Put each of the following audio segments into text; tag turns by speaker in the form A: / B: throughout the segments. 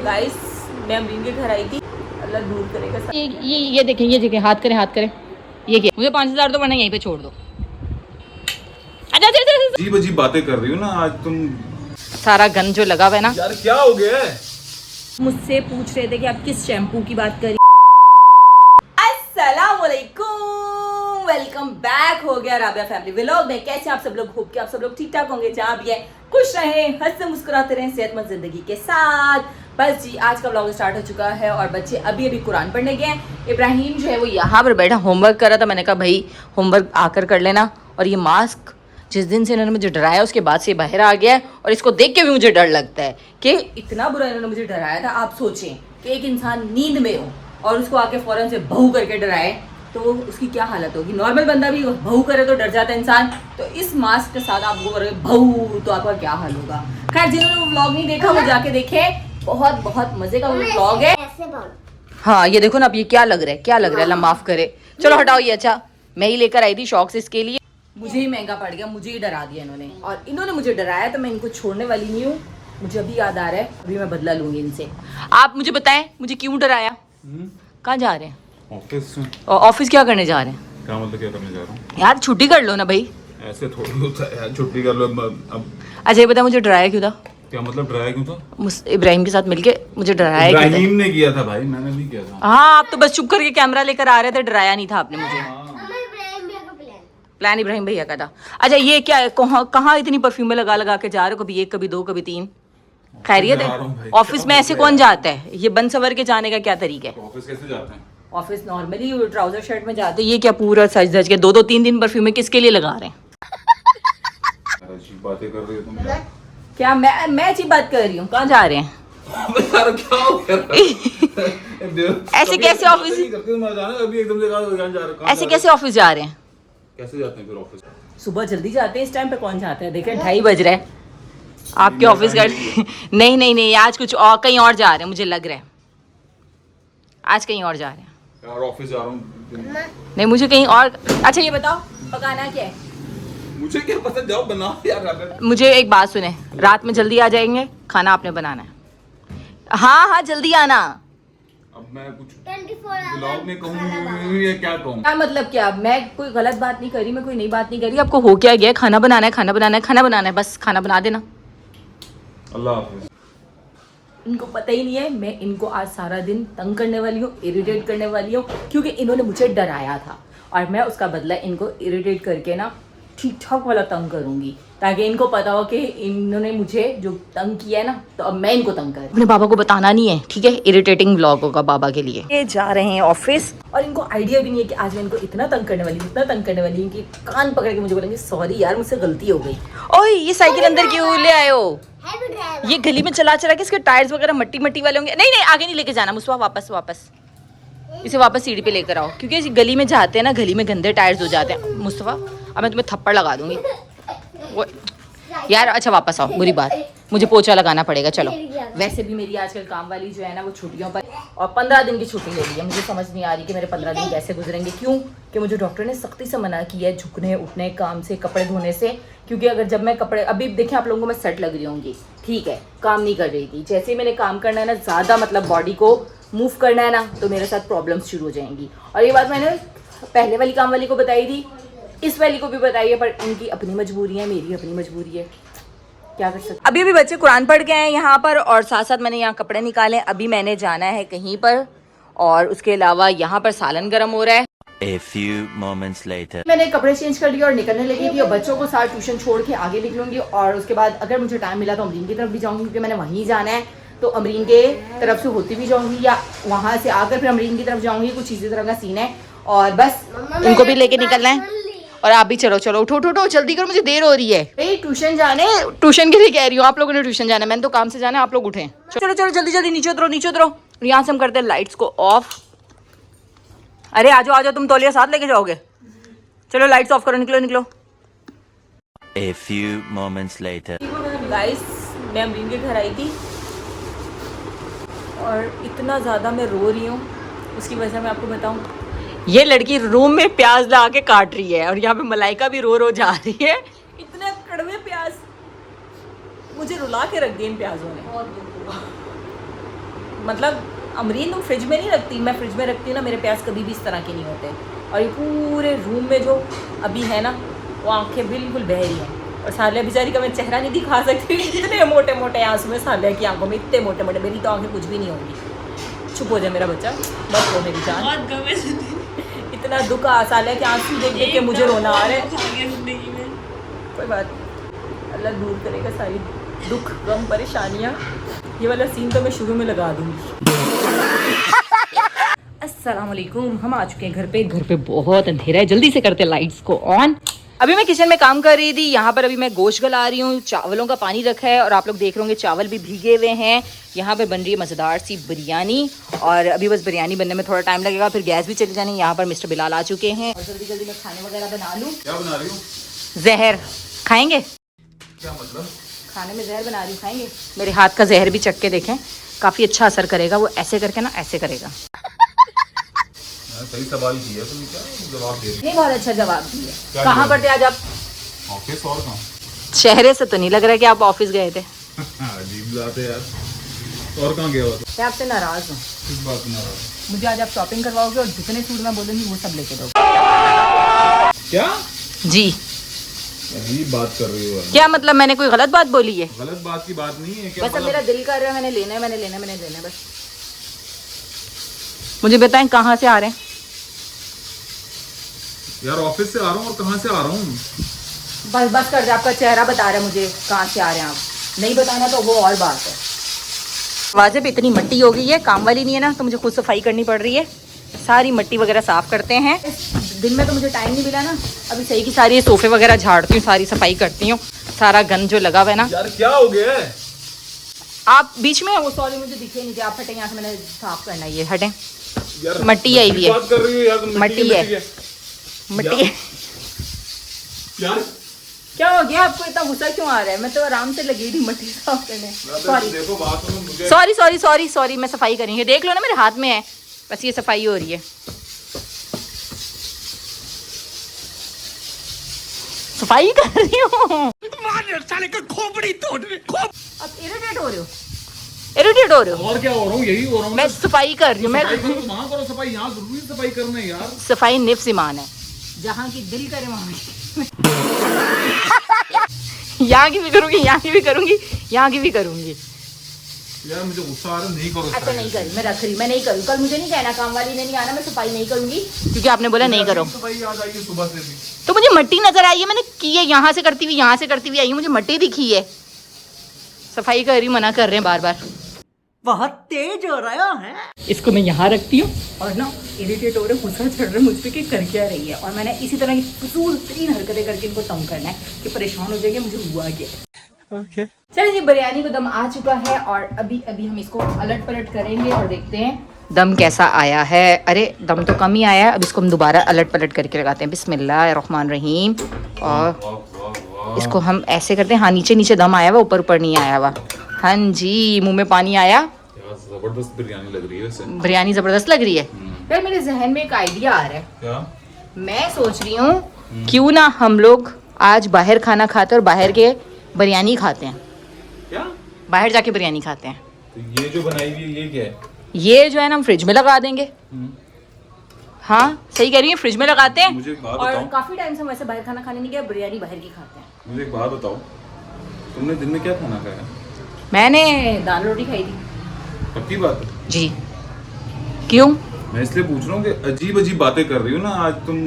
A: Guys मैं अमरीन के घर आई थी, अल्लाह दूर करेगा।
B: ये देखें हाथ करें ये क्या, मुझे 5,000 तो वरना यहीं पे छोड़ दो।
C: अजीब अजीब बातें कर रही हो ना आज तुम।
B: सारा गन जो लगा हुआ है ना
C: यार क्या हो गया है?
A: मुझसे पूछ रहे थे कि आप किस शैम्पू की बात कर रही। अस्सलाम वालेकुम, वेलकम बैक हो गया राबिया फैमिली व्लॉग में। कैसे आप सब लोग? होप कि आप सब लोग ठीक ठाक होंगे, जहाँ भी है खुश रहें, हंसते मुस्कुराते रहें, सेहतमंद जिंदगी के साथ। बस जी आज का व्लॉग स्टार्ट हो चुका है और बच्चे अभी अभी कुरान पढ़ने गए हैं। इब्राहिम जो है वो यहाँ पर बैठा होमवर्क कर रहा था। मैंने कहा भाई होमवर्क आकर कर लेना। और ये मास्क जिस दिन से इन्होंने मुझे डराया उसके बाद से बाहर आ गया है और इसको देख के भी मुझे डर लगता है कि इतना बुरा इन्होंने मुझे डराया था। आप सोचें कि एक इंसान नींद में हो और उसको आके फौरन से बहू करके डराए तो उसकी क्या हालत होगी। नॉर्मल बंदा भी बहू करे तो डर जाता है इंसान, तो इस मास्क के साथ आपको करोगे बहू तो आपका क्या हाल होगा। खैर जिन्होंने वो व्लॉग नहीं देखा वो जाके देखे, बहुत बहुत मजे का वो व्लॉग है। हाँ ये देखो ना, अब ये क्या लग रहा है अल्लाह माफ करे। चलो हटाओ ये। अच्छा मैं ही लेकर आई थी शौक से इसके लिए, मुझे ही महंगा पड़ गया, मुझे ही डरा दिया इन्होंने। और इन्होंने मुझे डराया तो मैं इनको छोड़ने वाली नहीं हूँ। मुझे अभी याद आ रहा है, अभी मैं बदला लूंगी इनसे। आप मुझे बताएं मुझे क्यों डराया? कहाँ जा रहे हैं?
C: ऑफिस।
B: ऑफिस क्या करने जा रहे हैं?
C: क्या मतलब क्या करने जा रहा हूँ?
B: यार छुट्टी कर लो ना भाई।
C: ऐसे थोड़ी होता है यार, छुट्टी कर लो अब।
B: अच्छा ये बता मुझे डराया क्यों था?
C: क्या मतलब डराया क्यों था?
B: इब्राहिम के साथ मिलके मुझे डराया क्यों था?
C: इब्राहिम ने किया था भाई, मैंने नहीं किया था।
B: हाँ आप तो बस चुप करके कैमरा लेकर आ रहे थे, डराया नहीं था आपने मुझे। प्लान इब्राहिम भैया का था। अच्छा ये क्या है, कहाँ इतनी परफ्यूमें लगा लगा के जा रहे हो? कभी एक कभी दो कभी तीन। खैरियत है? ऑफिस में ऐसे कौन जाता है? ये बन सवर के जाने का क्या तरीका है?
C: ऑफिस कैसे जाते हैं?
B: ऑफिस नॉर्मली ट्राउजर शर्ट में जाते हैं। ये क्या पूरा सज धज के दो तीन दिन परफ्यूमें किसके लिए लगा रहे हैं?
C: अजीब बातें कर रही हो तुम।
B: क्या मैं अच्छी बात कर रही हूँ? कहाँ जा रहे हैं?
C: यार क्या हो गया?
B: ऐसे कैसे ऑफिस,
C: अभी एकदम से जा रहे?
B: ऐसे कैसे ऑफिस जा रहे हैं?
C: कैसे जाते हैं फिर ऑफिस?
B: सुबह जल्दी जाते हैं, इस टाइम पे कौन जाता है? देखें 2:30 बज रहा है। आपके ऑफिस का नहीं आज कुछ और कहीं और जा रहे हैं मुझे लग रहा है। आज कहीं और जा रहे हैं
C: यार। ऑफिस जा रहा हूँ।
B: नहीं मुझे कहीं और। अच्छा ये बताओ पकाना क्या है?
C: मुझे क्या पता, जाओ बनाओ यार।
B: मुझे एक बात सुने, रात में जल्दी आ जाएंगे, खाना आपने बनाना है। हाँ जल्दी आना।
C: अब मैं कुछ ब्लॉग में कहूँ या क्या कहूँ?
B: क्या मतलब क्या? मैं कोई गलत बात नहीं कर रही, मैं कोई नई बात नहीं कर रही। आपको हो क्या गया? खाना बनाना है, बस खाना बना देना।
C: अल्लाह हाफिज।
B: इनको पता ही नहीं है मैं इनको आज सारा दिन तंग करने वाली हूँ, इरिटेट करने वाली हूँ, क्योंकि इन्होंने मुझे डराया था और मैं उसका बदला इनको इरिटेट करके ना ठीक ठाक वाला तंग करूंगी, ताकि इनको पता हो कि इन्होंने मुझे जो तंग किया है ना, तो अब मैं इनको तंग करूँ। अपने बाबा को बताना नहीं है, ठीक है? इरिटेटिंग व्लॉग होगा बाबा के लिए। ये जा रहे हैं ऑफिस और इनको आइडिया भी नहीं है कि आज मैं इनको इतना तंग करने वाली हूँ कि कान पकड़ के मुझे बोलेंगे सॉरी यार मुझसे गलती हो गई। ओए ये साइकिल अंदर क्यों ले आए हो? ये गली में चला के इसके टायर्स वगैरह मट्टी वाले होंगे। नहीं आगे नहीं लेके जाना मुस्तफा, वापस इसे वापस सीढ़ी पे लेकर आओ, क्योंकि इस गली में जाते हैं ना, गली में गंदे टायर्स हो जाते हैं। मुस्तफा अब मैं तुम्हें थप्पड़ लगा दूंगी वो यार। अच्छा वापस आओ, बुरी बात, मुझे पोछा लगाना पड़ेगा। चलो वैसे भी मेरी आजकल काम वाली जो है ना वो छुट्टियों पर और 15 दिन की छुट्टी ले ली है। मुझे समझ नहीं आ रही कि मेरे 15 दिन कैसे गुजरेंगे। क्यों कि मुझे डॉक्टर ने सख्ती से मना किया है झुकने उठने काम से, कपड़े धोने से, क्योंकि अगर जब मैं कपड़े, अभी देखें आप लोगों को मैं सेट लग रही होंगी, ठीक है, काम नहीं कर रही थी। जैसे ही मैंने काम करना है ना, ज़्यादा मतलब बॉडी को मूव करना है ना, तो मेरे साथ प्रॉब्लम्स शुरू हो जाएंगी। और ये बात मैंने पहले वाली काम वाली को बताई थी, इस वाली को भी बताई है, पर इनकी अपनी मजबूरी है, मेरी अपनी मजबूरी है, क्या कर सकते। अभी बच्चे कुरान पढ़ के आए यहाँ पर और साथ साथ मैंने यहाँ कपड़े निकाले। अभी मैंने जाना है कहीं पर और उसके अलावा यहाँ पर सालन गर्म हो रहा है।
D: A few moments later.
B: मैंने कपड़े चेंज कर लिए और निकलने लगी थी और बच्चों को साथ ट्यूशन छोड़ के आगे निकलूंगी और उसके बाद अगर मुझे टाइम मिला तो अमरीन की तरफ भी जाऊंगी, क्योंकि मैंने वहीं जाना है, तो अमरीन के तरफ से होती भी जाऊंगी या वहां से आकर फिर अमरीन की तरफ जाऊंगी। कुछ इसी तरह का सीन है और बस इनको भी लेके निकलना है। और आप भी चलो उठो जल्दी करो, मुझे देर हो रही है। ट्यूशन जाने, ट्यूशन के लिए कह रही हूँ, आप लोगों ने ट्यूशन जाना है, मैंने तो काम से जाना है, आप लोग उठे। चलो जल्दी नीचे उतरो। यहाँ से हम करते हैं लाइट्स को ऑफ। अरे आ जाओ तुम तौलिया साथ लेके जाओगे। चलो लाइट्स ऑफ करो, निकलो।
D: A few moments later.
A: Guys मैं अमरीन के घर आई थी और इतना ज़्यादा मैं रो रही हूँ, उसकी वजह मैं आपको बताऊँ।
B: ये लड़की रूम में प्याज ला के काट रही है और यहाँ पे मलाइका भी रो जा रही है।
A: इतने कड़वे प्याज मुझे रुला के रख दिए इन प्याजों ने। मतलब अमरीन तुम फ्रिज में नहीं रखती, मैं फ्रिज में रखती हूँ ना, मेरे प्याज कभी भी इस तरह के नहीं होते। और ये पूरे रूम में जो अभी है ना, वो आंखें बिल्कुल बह रही हैं। और सालिया बेचारी का मैं चेहरा नहीं दिखा सकती, इतने मोटे मोटे आंसू में सालिया की आंखों में, इतने मोटे मोटे। मेरी तो आंखें कुछ भी नहीं होंगी। चुप हो जाए मेरा बच्चा, बस हो मेरी जान। इतना दुख आ सालिया के आंसू देख देख के मुझे रोना आ रहा है। कोई बात नहीं, अल्लाह दूर करेगा सारी दुख गम परेशानियाँ। ये वाला सीन तो मैं शुरू में लगा दूंगी। अस्सलाम वालेकुम, हम आ चुके हैं घर पे। घर पे बहुत अंधेरा है, जल्दी से करते लाइट्स को ऑन। अभी मैं किचन में काम कर रही थी, यहाँ पर अभी मैं गोश्त गला रही हूँ, चावलों का पानी रखा है और आप लोग देख रहे होंगे चावल भी भीगे हुए हैं। यहाँ पे बन रही है मज़ेदार सी बिरयानी और अभी बस बिरयानी बनने में थोड़ा टाइम लगेगा, फिर गैस भी चली जानी। यहाँ पर मिस्टर बिलाल आ चुके हैं और जल्दी जल्दी मैं खाने वगैरह बना लूँ।
C: क्या बना रही हूँ?
A: जहर खाएंगे?
C: क्या मतलब?
A: खाने में जहर बना रही हूँ, खाएंगे? मेरे हाथ का जहर भी चख के देखें, काफ़ी अच्छा असर करेगा। वो ऐसे करके ना ऐसे करेगा।
C: सही सवाल किया तुमने, क्या जवाब दे रही?
A: नहीं, बहुत अच्छा जवाब दिया।
C: क्या
A: कहाँ
C: जवाब?
A: पर थे आज आप?
C: ऑफिस और कहाँ?
A: चेहरे से तो नहीं लग रहा कि आप ऑफिस गए थे।
C: अजीब बात है यार। और कहाँ गया हुआ?
A: मैं आपसे नाराज हूँ।
C: किस बात में नाराज?
A: मुझे आज आप शॉपिंग करवाओगे और जितने सूट मैं बोलूँगी वो सब लेके दो।
C: क्या
A: जी,
C: अजीब बात कर रही हो?
A: क्या मतलब मैंने कोई गलत बात बोली है?
C: गलत बात की बात नहीं है। क्या
A: बस अब मेरा दिल कर रहा है, मैंने लेना है, मैंने लेना है, मैंने लेना है। बस मुझे बताएं कहाँ से आ रहे हैं?
C: यार ऑफिस से आ रहा हूँ। और कहाँ से आ रहा हूँ?
A: बस बस कर दे, आपका चेहरा बता रहा है मुझे कहाँ से आ रहे हैं आप। नहीं बताना तो वो और बात है। वाजे पे इतनी मिट्टी हो गई है, काम वाली नहीं है ना, तो मुझे खुद सफाई करनी पड़ रही है। सारी मिट्टी वगैरह साफ करते हैं। दिन में तो मुझे टाइम नहीं मिला ना, अभी सही की सारी सोफे वगैरह झाड़ती हूँ, सारी सफाई करती हूँ। सारा गंद जो लगा हुआ है ना।
C: यार क्या हो गया है?
A: आप बीच में वो, सॉरी मुझे दिखे नहीं थे, आप हटें यहाँ से, मैंने साफ करना है। ये हटें,
C: यार
A: मट्टी आई हुई है।
C: बात कर रही हो यार तुम?
A: मट्टी है, मिट्टी है।
C: यार
A: क्या हो गया आपको, इतना गुस्सा क्यों आ रहा है? मैं तो आराम से लगी थी मिट्टी साफ करने। सॉरी
C: देखो बात सुनो मुझे।
A: सॉरी सॉरी सॉरी सॉरी, मैं सफाई करेंगे, देख लो ना मेरे हाथ में है, बस ये सफाई हो रही है। सफाई कर रही हूँ। अब इरिटेट हो रहे हो? इरिटेट हो रहे हो?
C: और क्या हो रहा हूँ? यही हो रहा हूँ।
A: मैं सफाई कर रही हूँ।
C: सफाई
A: मैं
C: करो तो वहाँ करो सफाई, यहाँ जरूरी सफाई करना है यार।
A: सफाई निफ्स ईमान है, जहाँ की दिल करे वहाँ की। यहाँ की भी करूँगी, यहाँ की भी करूँगी, यहाँ की भी करूँगी।
C: यार मुझे गुस्सा आ रहा है, नहीं करो।
A: अच्छा नहीं करी, मैं रख रही, मैं नहीं करूँ। कल मुझे नहीं कहना काम वाली ने नहीं आना, मैं सफाई नहीं करूँगी क्योंकि आपने बोला नहीं करो।
C: सफाई याद आई है सुबह से भी।
A: तो मुझे मिट्टी नजर आई है, मैंने की है, यहाँ से करती हुई, यहाँ से करती हुई आई है, मुझे मिट्टी दिखी है। सफाई कर रही, मना कर रहे हैं बार बार।
E: बहुत तेज हो रहा है।
A: इसको मैं यहाँ रखती हूँ और ना इरिटेट हो रहे, गुस्सा चढ़ रहे मुझ पे कि कर क्या रही है। और मैंने इसी तरह की फजूल तरीन हरकतें करके इनको तंग करना है कि परेशान हो जाएंगे मुझे हुआ क्या।
E: ओके
A: चलिए जी, बिरयानी को दम आ चुका है और अभी अभी हम इसको अलट पलट करेंगे और देखते हैं दम कैसा आया है। अरे दम तो कम ही आया है, अब इसको हम दोबारा अलट पलट करके लगाते हैं। बिस्मिल्लाहिर्रहमानिर्रहीम। और इसको हम ऐसे करते हैं। हाँ, नीचे नीचे दम आया हुआ, ऊपर ऊपर नहीं आया हुआ। हाँ जी, मुंह में पानी आया।
C: जबरदस्त बिरयानी लग रही है वैसे।
A: बिरयानी जबरदस्त लग रही है। यार मेरे जहन में एक आइडिया आ रहा है।
C: क्या?
A: मैं सोच रही हूँ क्यों ना हम लोग आज बाहर खाना खाते और बाहर के बिरयानी खाते हैं।
C: क्या?
A: बाहर जाके बिरयानी खाते हैं।
C: तो ये जो बनाई हुई है ये क्या है?
A: ये जो है ना हम फ्रिज में लगा देंगे। हाँ सही कह रही है, फ्रिज में लगाते हैं।
C: मुझे एक बात
A: और
C: बताओ।
A: काफी टाइम से हम वैसे बाहर खाना खाने नहीं गए, बिरयानी बाहर की खाते हैं।
C: मुझे एक बात बताओ, तुमने दिन में क्या खाना खाया?
A: मैंने दाल रोटी खाई थी।
C: पक्की बात है?
A: जी। क्यों?
C: मैं इसलिए पूछ रहा हूँ कि अजीब अजीब बातें कर रही हो ना आज तुम।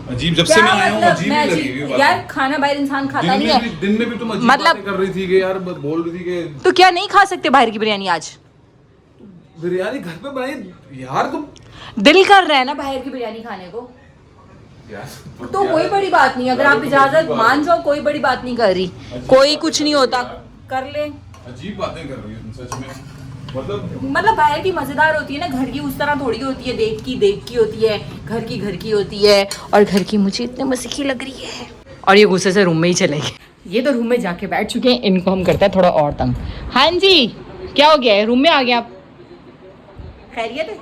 C: अजीब, जब से मैं आया हूँ अजीब ही लगी हुई बात।
A: यार खाना बाहर इंसान खाता नहीं है।
C: दिन में भी तुम अजीब
A: मतलब-
C: बातें कर रही थी कि यार बोल रही थी कि
A: तो क्या नहीं खा सकते बाहर की बिरयानी आज?
C: बिरयानी घर पे बनाई यार तुम।
A: दिल कर रहा है ना बाहर की बिरयानी खाने को,
C: यार
A: तो कोई बड़ी बात नहीं। अगर आप इजाजत मान जाओ, कोई बड़ी बात नहीं कर रही, कोई कुछ नहीं होता, कर ले।
C: अजीब बातें कर रही हो तुम सच में।
A: मतलब बाहर की मजेदार होती है ना, घर की उस तरह थोड़ी होती है। देख की होती है, घर की होती है। और घर की मुझे इतने मजे की लग रही है। और ये गुस्से से रूम में ही चले गए। ये तो रूम में जाके बैठ चुके हैं, इनको हम करते हैं थोड़ा और तंग। हाँ जी, क्या हो गया है? रूम में आ गए आप? खैरियत है?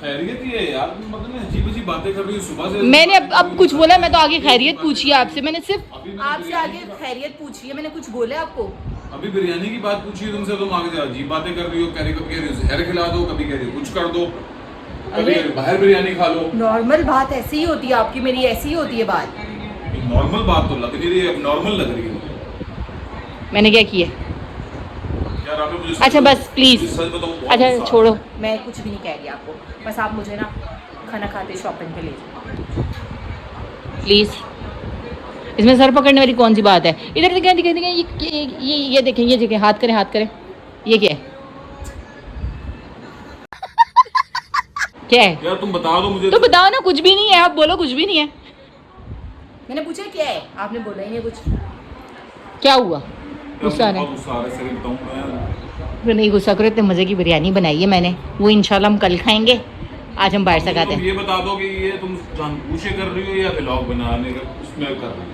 C: खैरियत ही है यार, मतलब अजीब अजीब बातें कर रही हो सुबह से।
A: मैंने अब कुछ बोला? मैं तो आगे खैरियत पूछी है आपसे, मैंने सिर्फ आपसे आगे खैरियत पूछी है, मैंने कुछ बोला आपको?
C: अभी बिरयानी की बात पूछी तुमसे, तुम आगे जा अजीब बातें कर रही हो। कभी कह रही हो जहर खिला दो, कभी कह रही हो कुछ कर दो, कभी कह रही हो बाहर बिरयानी खा लो।
B: नॉर्मल बात ऐसी ही होती है आपकी, मेरी ऐसी ही होती है बात।
C: नॉर्मल बात तो लग नहीं रही है, अब नॉर्मल लग रही है।
B: मैंने क्या किया?
C: यार आप मुझे
B: अच्छा बस प्लीज,
C: सच बताओ, बहुत
B: अच्छा
C: गुस्सा आ
B: छोड़ो,
C: रहा है।
B: मैं कुछ भी नहीं कह रही आपको, बस आप मुझे ना खाना खाते शॉपिंग पे ले जाओ प्लीज। इसमें सर पकड़ने वाली कौन सी बात है? इधर दिखाएं दिखाएं दिखाएं, ये देखें, ये देखें, हाथ करें हाथ करें, ये क्या है? क्या है?
C: यार तुम बता दो मुझे।
B: तो बताओ ना, कुछ भी नहीं है, आप बोलो कुछ भी नहीं है। मैंने पूछा क्या है, आपने बोला ही नहीं कुछ। क्या हुआ? गुस्सा आ रहा है?
C: बहुत गुस्सा आ रहा है, सही बताऊं मैं।
B: तो नहीं गुस्सा करो, इतने मज़े की बिरयानी बनाई है मैंने, वो इंशाल्लाह हम कल खाएंगे, आज हम बाहर से खाते
C: तुम
B: हैं।
C: ये बता दो कि ये तुम जानबूझ के कर रही हो या व्लॉग बनाने का उसमें कर रही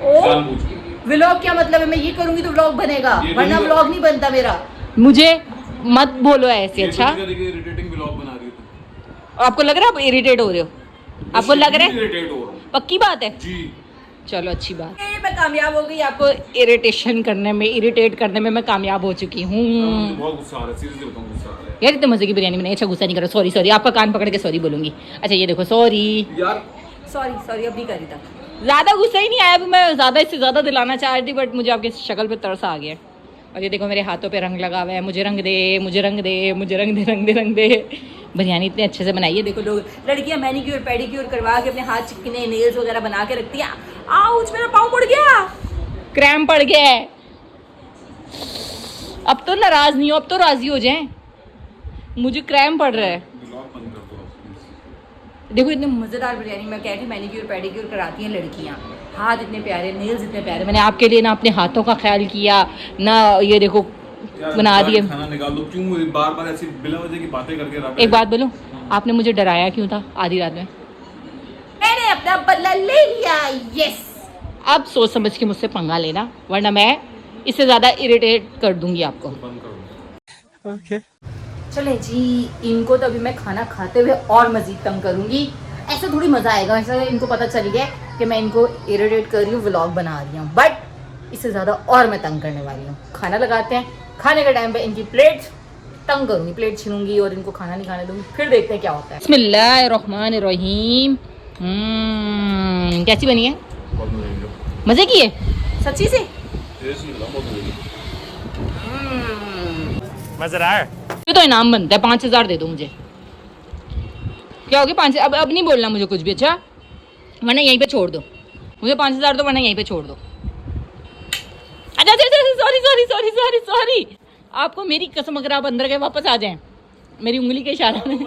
C: हो? जानबूझ के।
B: व्लॉग क्या मतलब है? मैं ये करूंगी तो व्लॉग बनेगा,
C: ये
B: वरना
C: नहीं-
B: व्लॉग नहीं बनता मेरा। मुझे मत बोलो ऐसे। अच्छा,
C: इरिटेटिंग व्लॉग बना रही हो तुम।
B: आपको लग रहा है आप इरिटेट हो रहे हो? आपको लग रहा है?
C: इरिटेट हो रहा हूँ
B: पक्की बात है?
C: जी।
B: चलो अच्छी बात है, मैं कामयाब हो गई आपको इरिटेशन करने में, इरिटेट करने में मैं कामयाब हो चुकी हूँ।
C: मुझे बहुत गुस्सा आ रहा है, सीरियसली बताऊं गुस्सा आ रहा है
B: यार इतने मज़े की बिरयानी बनाई। अच्छा गुस्सा नहीं करो, सॉरी सॉरी, आपका कान पकड़ के सॉरी बोलूंगी। अच्छा ये देखो, सॉरी
C: यार।
B: सॉरी सॉरी, अब नहीं करी था। ज़्यादा गुस्सा ही नहीं आया, अभी मैं ज़्यादा इससे ज़्यादा दिलाना चाह रही थी, बट मुझे आपकी शक्ल पे तरस आ गया। और ये देखो मेरे हाथों पे रंग लगा हुआ है, मुझे रंग दे, मुझे रंग दे, मुझे रंग दे, रंग दे, रंग दे। बिरयानी इतने अच्छे से बनाई है, देखो लोग, लड़कियां मैनीक्योर पेडिक्योर करवा के अपने हाथ चिपकने, नेल्स वगैरह बना के रखती हैं। आउच, मेरा पाँव पड़ गया, क्रैम्प पड़ गया है। अब तो नाराज नहीं हो, अब तो राजी हो जाएं, मुझे क्रैम्प पड़ रहा है।
C: व्लॉग बंद कर दो आप, please।
B: देखो इतनी मज़ेदार बिरयानी, मैं कह रही मैनीक्योर पेडिक्योर कराती हैं लड़कियां, हाथ इतने प्यारे, नेल्स इतने प्यारे। मैंने आपके लिए ना अपने हाथों का ख्याल किया ना, ये देखो
C: यार,
B: बना दिए।
C: खाना निकाल दो, क्यों बार बार ऐसी बिला वजह की बातें करके रख।
B: एक बात बोलूं, आपने मुझे डराया क्यों था आधी रात में? मैंने अपना बदला ले लिया, यस। अब सोच समझ के मुझसे पंगा लेना, वरना मैं इससे ज़्यादा इरिटेट कर दूंगी आपको।
C: बंद कर दो।
B: चले जी, इनको तो अभी मैं खाना खाते हुए और मज़ीद तंग करूंगी। ऐसे थोड़ी मज़ा आएगा, ऐसा इनको पता चल गया कि मैं इनको इरिटेट कर रही हूँ, व्लॉग बना रही हूँ, बट इससे ज़्यादा और मैं तंग करने वाली हूँ। खाना लगाते हैं, खाने के टाइम पे इनकी प्लेट तंग करूँगी, प्लेट छीनूंगी और इनको खाना नहीं खाने दूँगी, फिर देखते हैं क्या होता है। बिस्मिल्लाहिर्रहमानिर्रहीम। कैसी बनी है?
C: बहुत मजे की।
B: मज़े की है सच्ची से?
C: Seriously, बहुत मजे की।
E: मजेदार।
B: ये तो इनाम बनता है, 5,000 दे दो मुझे। क्या हो गया 5? अब नहीं बोलना मुझे कुछ भी, अच्छा? वरना यहीं पे छोड़ दो मुझे, 5,000 दो, वरना यहीं पे छोड़ दो। अच्छा sorry sorry sorry sorry sorry, आपको मेरी कसम, अगर आप अंदर गए वापस आ जाएं मेरी उंगली के इशारे में।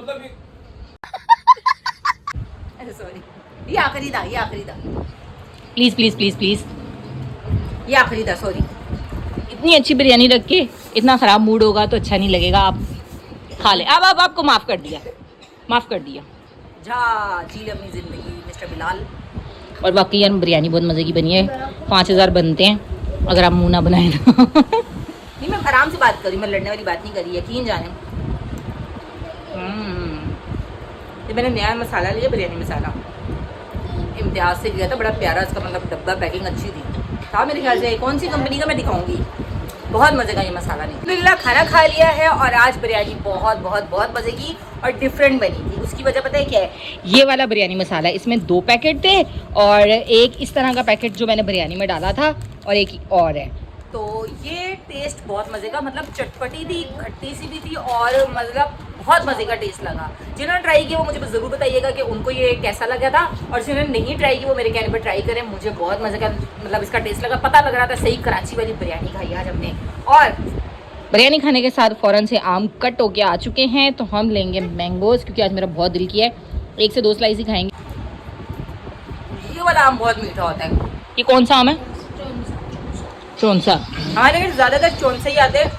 B: अच्छा सॉरी, ये आखिरी था, ये आखिरी था, प्लीज़ प्लीज़ प्लीज़ प्लीज़, ये आखिरी था, सॉरी। इतनी अच्छी बिरयानी रख के इतना ख़राब मूड होगा तो अच्छा नहीं लगेगा, आप खा ले। अब आपको माफ़ कर दिया, माफ़ कर दिया। जा जी अपनी ज़िंदगी मिस्टर बिलाल। और बाकी यार बिरयानी बहुत मज़े की बनी है, 5,000 बनते हैं अगर आप मुँह ना बनाए तो। नहीं मैं आराम से बात करी, मैं लड़ने वाली बात नहीं करी, यकीन जाने। ये मैंने नया मसाला लिया, बिरयानी मसाला इम्तियाज़ से लिया था, बड़ा प्यारा इसका मतलब डब्बा, पैकिंग अच्छी थी था मेरे ख्याल से। कौन सी कंपनी का मैं दिखाऊंगी, बहुत मज़े का ये मसाला नहीं। अल्हम्दुलिल्लाह खाना खा लिया है और आज बिरयानी बहुत बहुत बहुत मज़े की और डिफरेंट बनी थी। उसकी वजह पता है क्या है? ये वाला बिरयानी मसाला, इसमें 2 पैकेट थे और एक इस तरह का पैकेट जो मैंने बिरयानी में डाला था और एक और है। तो ये टेस्ट बहुत मज़े का, मतलब चटपटी थी, खट्टी सी भी थी और मतलब बहुत मज़े का टेस्ट लगा। जिन्होंने ट्राई किया वो मुझे ज़रूर बताइएगा कि उनको ये कैसा लगा था, और जिन्होंने नहीं ट्राई किया वो मेरे कहने पर ट्राई करें। मुझे बहुत मज़े का मतलब इसका टेस्ट लगा, पता लग रहा था सही कराची वाली बिरयानी खाई आज हमने। और बिरयानी खाने के साथ फ़ौरन से आम कट होके आ चुके हैं, तो हम लेंगे मैंगोज़, क्योंकि आज मेरा बहुत दिल किया है, 1 से 2 स्लाइस ही खाएंगे। ये वाला आम बहुत मीठा होता है। ये कौन सा आम है? चौंसा। हाँ लेकिन ज़्यादातर चौंसे ही आते हैं,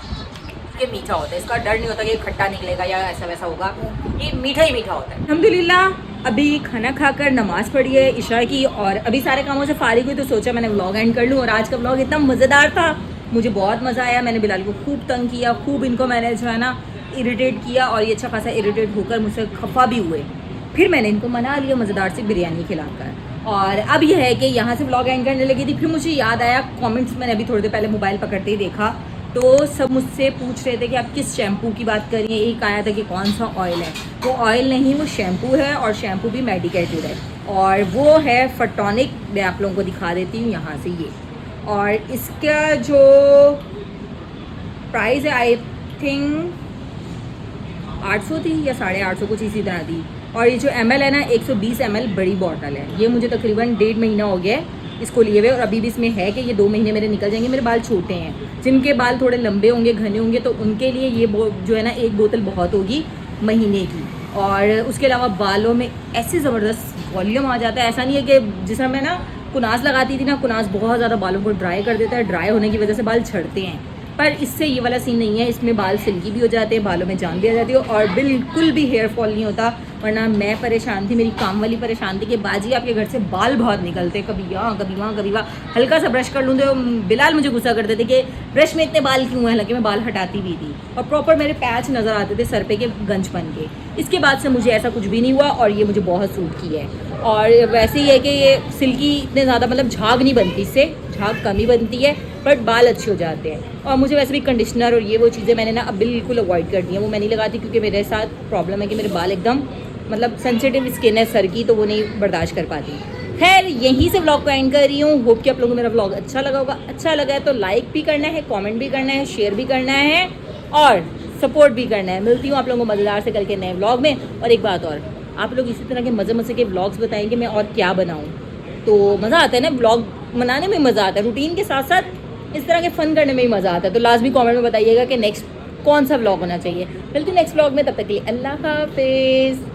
B: ये मीठा होता है, इसका डर नहीं होता कि ये खट्टा निकलेगा या ऐसा वैसा होगा, ये मीठा ही मीठा होता है। अल्हम्दुलिल्लाह अभी खाना खाकर नमाज़ पढ़ी है इशा की, और अभी सारे कामों से फारिग हुई तो सोचा मैंने व्लॉग एंड कर लूँ। और आज का व्लॉग इतना मज़ेदार था, मुझे बहुत मज़ा आया। मैंने बिलाल को खूब तंग किया, खूब इनको मैंने जो है ना इरिटेट किया, और ये अच्छा खासा इरिटेट होकर मुझसे खफा भी हुए। फिर मैंने इनको मना लिया मज़ेदार सी बिरयानी खिलाकर। और अब यह है कि यहाँ से व्लॉग एंड करने लगी थी, फिर मुझे याद आया कमेंट्स, मैंने अभी थोड़ी देर पहले मोबाइल पकड़ते ही देखा तो सब मुझसे पूछ रहे थे कि आप किस शैम्पू की बात कर रही हैं, एक आया था कि कौन सा ऑयल है। वो ऑयल नहीं, वो शैम्पू है और शैम्पू भी मेडिकेटेड है और वो है फटोनिक। मैं आप लोगों को दिखा देती हूँ यहाँ से ये। और इसका जो प्राइस है आई थिंक 800 थी या 850 कुछ इसी तरह थी। और ये जो ml है ना 120 ml बड़ी बॉटल है। ये मुझे तकरीबन 1.5 महीना हो गया है इसको लिए हुए और अभी भी इसमें है कि ये 2 महीने मेरे निकल जाएंगे। मेरे बाल छोटे हैं, जिनके बाल थोड़े लंबे होंगे घने होंगे तो उनके लिए ये जो है ना एक बोतल बहुत होगी महीने की। और उसके अलावा बालों में ऐसे ज़बरदस्त वॉल्यूम आ जाता है। ऐसा नहीं है कि जिस समय मैं ना कुनास लगाती थी ना, कुनास बहुत ज़्यादा बालों को ड्राई कर देता है, ड्राई होने की वजह से बाल झड़ते हैं। पर इससे ये वाला सीन नहीं है, इसमें बाल सिल्की भी हो जाते हैं, बालों में जान भी आ जाती है और बिल्कुल भी हेयर फॉल नहीं होता। वरना मैं परेशान थी, मेरी काम वाली परेशान थी कि बाजी आपके घर से बाल बहुत निकलते, कभी यहाँ कभी वहाँ कभी वहाँ। हल्का सा ब्रश कर लूँ तो बिलाल मुझे गुस्सा करते थे कि ब्रश में इतने बाल क्यों हैं, हालांकि मैं बाल हटाती भी थी और प्रॉपर मेरे पैच नज़र आते थे सर पे के गंजपन के। इसके बाद से मुझे ऐसा कुछ भी नहीं हुआ और ये मुझे बहुत सूट किया है। और वैसे ही है कि ये सिल्की इतने ज़्यादा मतलब झाग नहीं बनती, इससे झाग कम ही बनती है बट बाल अच्छे हो जाते हैं। और मुझे वैसे भी कंडीशनर और ये वो चीज़ें मैंने ना अब बिल्कुल अवॉइड कर दी हैं, वो मैं नहीं लगाती क्योंकि मेरे साथ प्रॉब्लम है कि मेरे बाल एकदम मतलब सेंसिटिव स्किन है सर की, तो वो नहीं बर्दाश्त कर पाती। खैर यहीं से व्लॉग को एंड कर रही हूँ। होप कि आप लोगों को मेरा व्लॉग अच्छा लगा होगा। अच्छा लगा है तो लाइक भी करना है, कमेंट भी करना है, शेयर भी करना है और सपोर्ट भी करना है। मिलती हूँ आप लोगों को मज़ेदार से कल के नए व्लॉग में। और एक बात और, आप लोग इसी तरह के मज़े के व्लॉग्स बताएंगे मैं और क्या बनाऊँ, तो मज़ा आता है ना, व्लॉग बनाने में मज़ा आता है, रूटीन के साथ साथ इस तरह के फ़न करने में भी मज़ा आता है। तो लाजमी कमेंट में बताइएगा कि नेक्स्ट कौन सा व्लॉग होना चाहिए। मिलती हूँ नेक्स्ट व्लॉग में, तब तक के लिए अल्लाह हाफिज़।